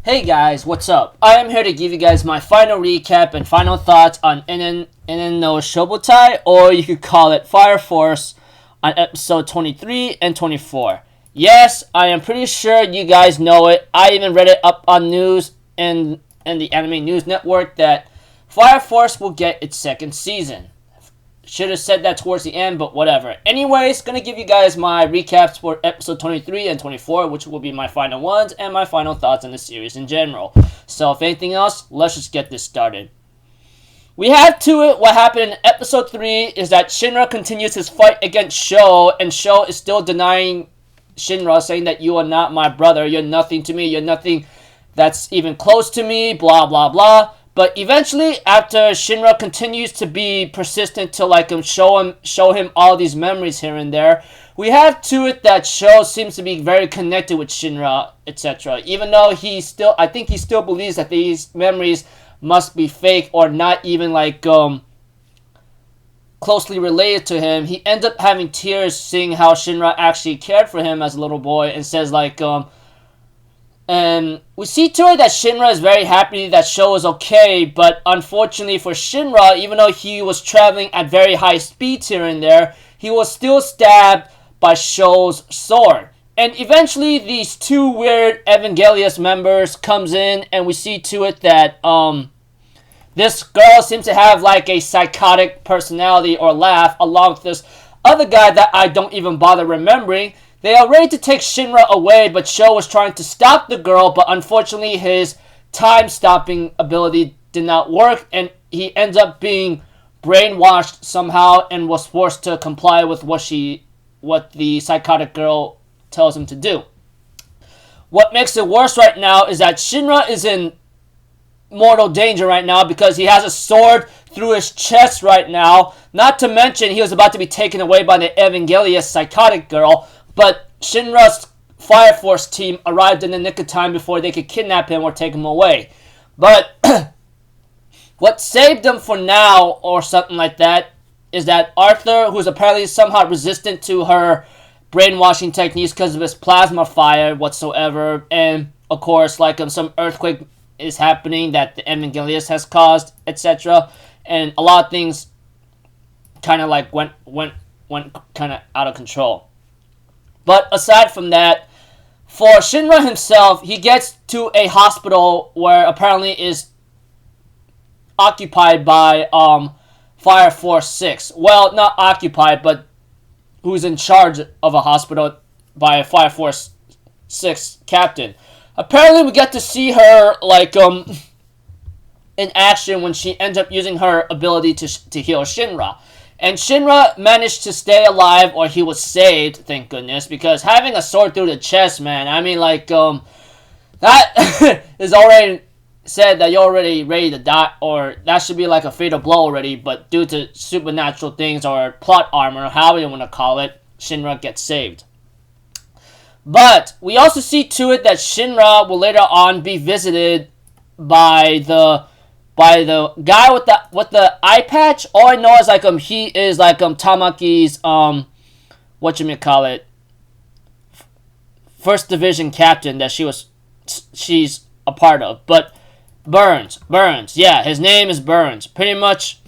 Hey guys, what's up? I am here to give you guys my final recap and final thoughts on炎炎no消防隊, or you could call it Fire Force, on episode 23 and 24. Yes, I am pretty sure you guys know it. I even read it up on news and the Anime News Network that Fire Force will get its second season. Should have said that towards the end, but whatever. Anyways, gonna give you guys my recaps for episode 23 and 24, which will be my final ones, and my final thoughts on the series in general. So if anything else, let's just get this started. We have to it. What happened in episode 3 is that Shinra continues his fight against Sho, and Sho is still denying Shinra, saying that you are not my brother, you're nothing to me, you're nothing that's even close to me, blah blah blah. But eventually, after Shinra continues to be persistent to show him all these memories here and there, we have to it that Sho seems to be very connected with Shinra, etc. Even though I think he still believes that these memories must be fake or not even closely related to him. He ends up having tears seeing how Shinra actually cared for him as a little boy, and says and we see to it that Shinra is very happy that Sho is okay, but unfortunately for Shinra, even though he was traveling at very high speeds here and there, he was still stabbed by Sho's sword. And eventually these two weird Evangelius members comes in, and we see to it that this girl seems to have like a psychotic personality or laugh, along with this other guy that I don't even bother remembering. They are ready to take Shinra away, but Sho was trying to stop the girl, but unfortunately his time-stopping ability did not work, and he ends up being brainwashed somehow and was forced to comply with what the psychotic girl tells him to do. What makes it worse right now is that Shinra is in mortal danger right now because he has a sword through his chest right now. Not to mention he was about to be taken away by the Evangelius psychotic girl, but Shinra's Fire Force team arrived in the nick of time before they could kidnap him or take him away. But what saved him for now, or something like that, is that Arthur, who's apparently somehow resistant to her brainwashing techniques because of his plasma fire whatsoever, and of course some earthquake is happening that the Evangelius has caused, etc. And a lot of things kind of went kind of out of control. But aside from that, for Shinra himself, he gets to a hospital where apparently is occupied by Fire Force 6. Well, not occupied, but who's in charge of a hospital by a Fire Force 6 captain. Apparently we get to see her in action when she ends up using her ability to heal Shinra. And Shinra managed to stay alive, or he was saved, thank goodness, because having a sword through the chest, man, I mean, that is already said that you're already ready to die, or that should be like a fatal blow already, but due to supernatural things or plot armor, however you want to call it, Shinra gets saved. But we also see to it that Shinra will later on be visited by the guy with the eye patch. All I know is he is Tamaki's whatchamacallit, first division captain that she's a part of. But Burns, yeah, his name is Burns. Pretty much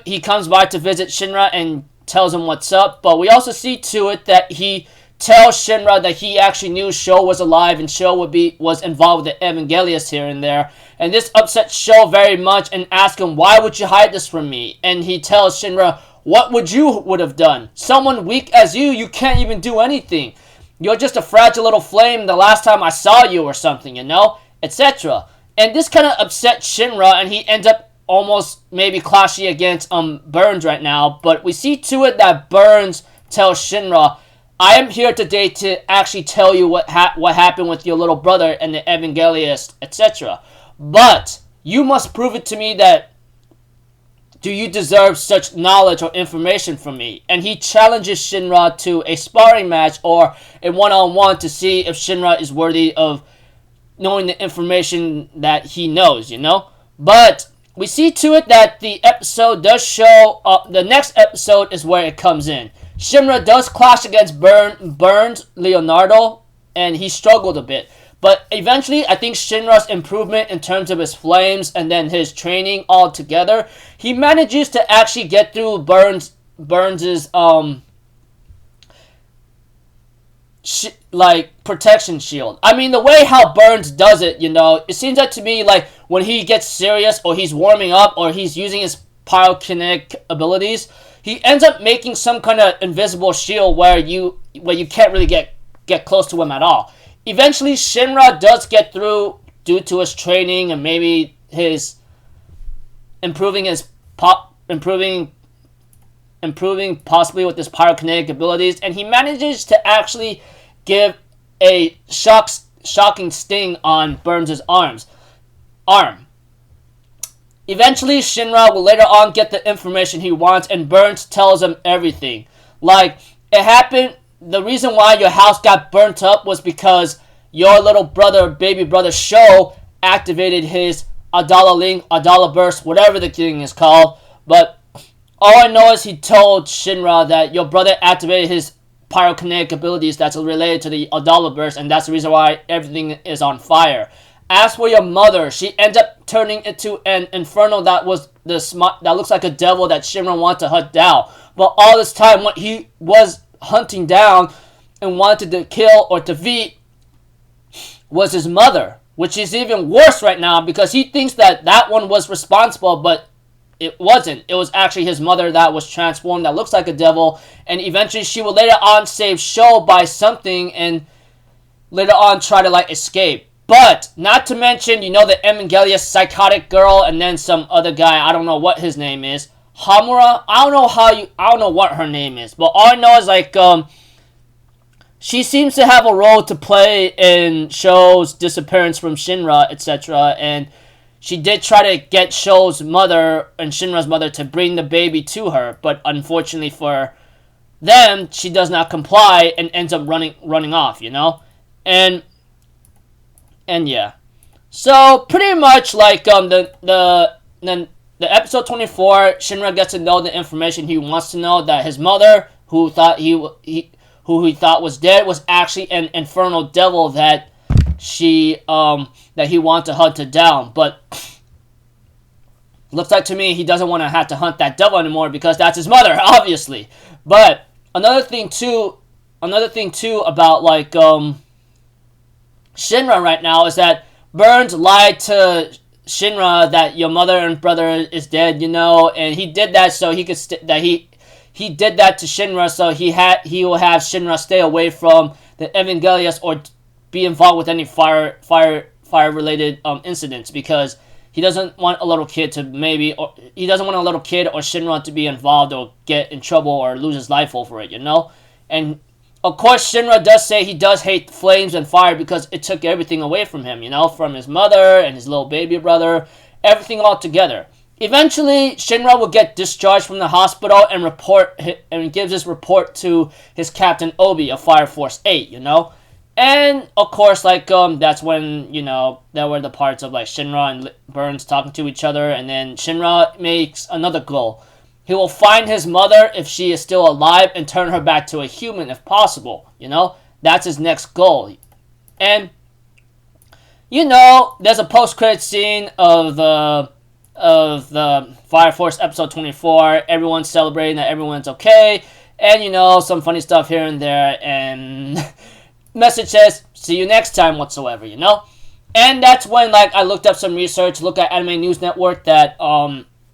he comes by to visit Shinra and tells him what's up. But we also see to it that he tells Shinra that he actually knew Sho was alive and Sho was involved with the Evangelius here and there. And this upsets Sho very much and asks him, why would you hide this from me? And he tells Shinra, what would have done? Someone weak as you can't even do anything. You're just a fragile little flame the last time I saw you or something, etc. And this kind of upsets Shinra, and he ends up almost maybe clashing against Burns right now. But we see to it that Burns tells Shinra, I am here today to actually tell you what happened with your little brother and the Evangelius, etc. But you must prove it to me that do you deserve such knowledge or information from me? And he challenges Shinra to a sparring match or a one-on-one to see if Shinra is worthy of knowing the information that he knows, But we see to it that the episode does show, the next episode is where it comes in. Shinra does clash against Burns Leonardo, and he struggled a bit. But eventually, I think Shinra's improvement in terms of his flames and then his training all together, he manages to actually get through Burns's protection shield. I mean, the way how Burns does it, it seems like to me like when he gets serious or he's warming up or he's using his pyrokinetic abilities, he ends up making some kind of invisible shield where you can't really get close to him at all. Eventually, Shinra does get through due to his training and maybe his improving possibly with his pyrokinetic abilities, and he manages to actually give a shocking sting on Burns' arm. Eventually, Shinra will later on get the information he wants, and Burns tells him everything. Like, it happened, the reason why your house got burnt up was because your little brother, baby brother Sho, activated his Adala Link, Adala Burst, whatever the thing is called. But all I know is he told Shinra that your brother activated his pyrokinetic abilities that's related to the Adala Burst, and that's the reason why everything is on fire. As for your mother, she ends up turning into an inferno that looks like a devil that Shinra wanted to hunt down. But all this time, what he was hunting down and wanted to kill or defeat was his mother, which is even worse right now because he thinks that one was responsible, but it wasn't. It was actually his mother that was transformed, that looks like a devil, and eventually she will later on save Sho by something and later on try to escape. But not to mention, the Evangelius psychotic girl and then some other guy, I don't know what his name is, Hamura. I don't know what her name is, but all I know is she seems to have a role to play in Sho's disappearance from Shinra, etc. And she did try to get Sho's mother and Shinra's mother to bring the baby to her, but unfortunately for them, she does not comply and ends up running off, And yeah. So pretty much the episode 24, Shinra gets to know the information he wants to know, that his mother, who he thought was dead, was actually an infernal devil that he wanted to hunt it down. But looks like to me he doesn't want to have to hunt that devil anymore because that's his mother, obviously. But another thing too about Shinra right now is that Burns lied to Shinra that your mother and brother is dead, and he did that so he could he did that to Shinra so he will have Shinra stay away from the Evangelius or be involved with any fire related incidents, because he doesn't want a little kid or Shinra to be involved or get in trouble or lose his life over it, And of course, Shinra does say he does hate flames and fire because it took everything away from him, from his mother and his little baby brother, everything all together. Eventually, Shinra will get discharged from the hospital and gives his report to his Captain Obi of Fire Force 8, And, of course, that's when, there were the parts of, Shinra and Burns talking to each other, and then Shinra makes another goal. He will find his mother if she is still alive and turn her back to a human if possible, That's his next goal. And, there's a post-credit scene of the Fire Force episode 24. Everyone's celebrating that everyone's okay, and, some funny stuff here and there, and message says, see you next time whatsoever, And that's when, I looked up some research, look at Anime News Network, that,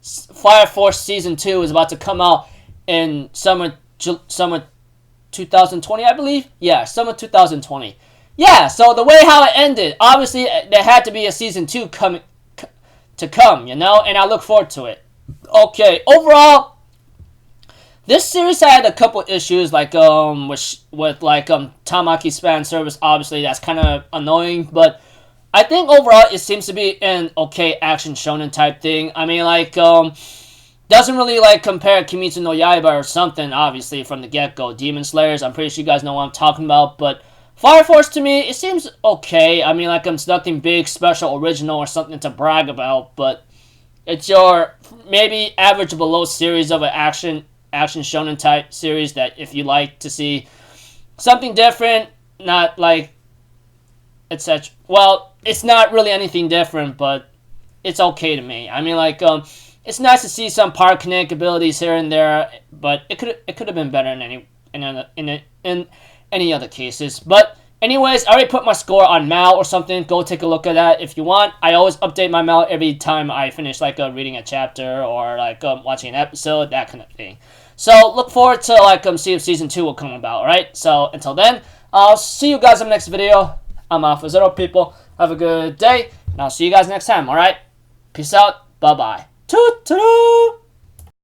Fire Force Season 2 is about to come out in summer 2020, I believe? Yeah, summer 2020. Yeah, so the way how it ended, obviously, there had to be a Season 2 to come, and I look forward to it. Okay, overall, this series had a couple issues, with Tamaki's fan service, obviously, that's kind of annoying, but I think overall it seems to be an okay action shonen type thing. I mean, doesn't really, compare Kimetsu no Yaiba or something, obviously, from the get-go. Demon Slayers, I'm pretty sure you guys know what I'm talking about, but Fire Force, to me, it seems okay. I mean, it's nothing big, special, original, or something to brag about, but it's your maybe average below series of an action shonen type series that if you like to see something different, not etc. Well, it's not really anything different, but it's okay to me. I mean, like, it's nice to see some pyrokinetic abilities here and there, but it could have been better in any other cases. But anyways, I already put my score on Mal or something. Go take a look at that if you want. I always update my Mal every time I finish like reading a chapter or like watching an episode, that kind of thing. So look forward to like see if season 2 will come about. Alright, so until then, I'll see you guys in the next video. I'm Alpha Zero, people. Have a good day, and I'll see you guys next time. Alright, peace out. Bye bye. Toot toot.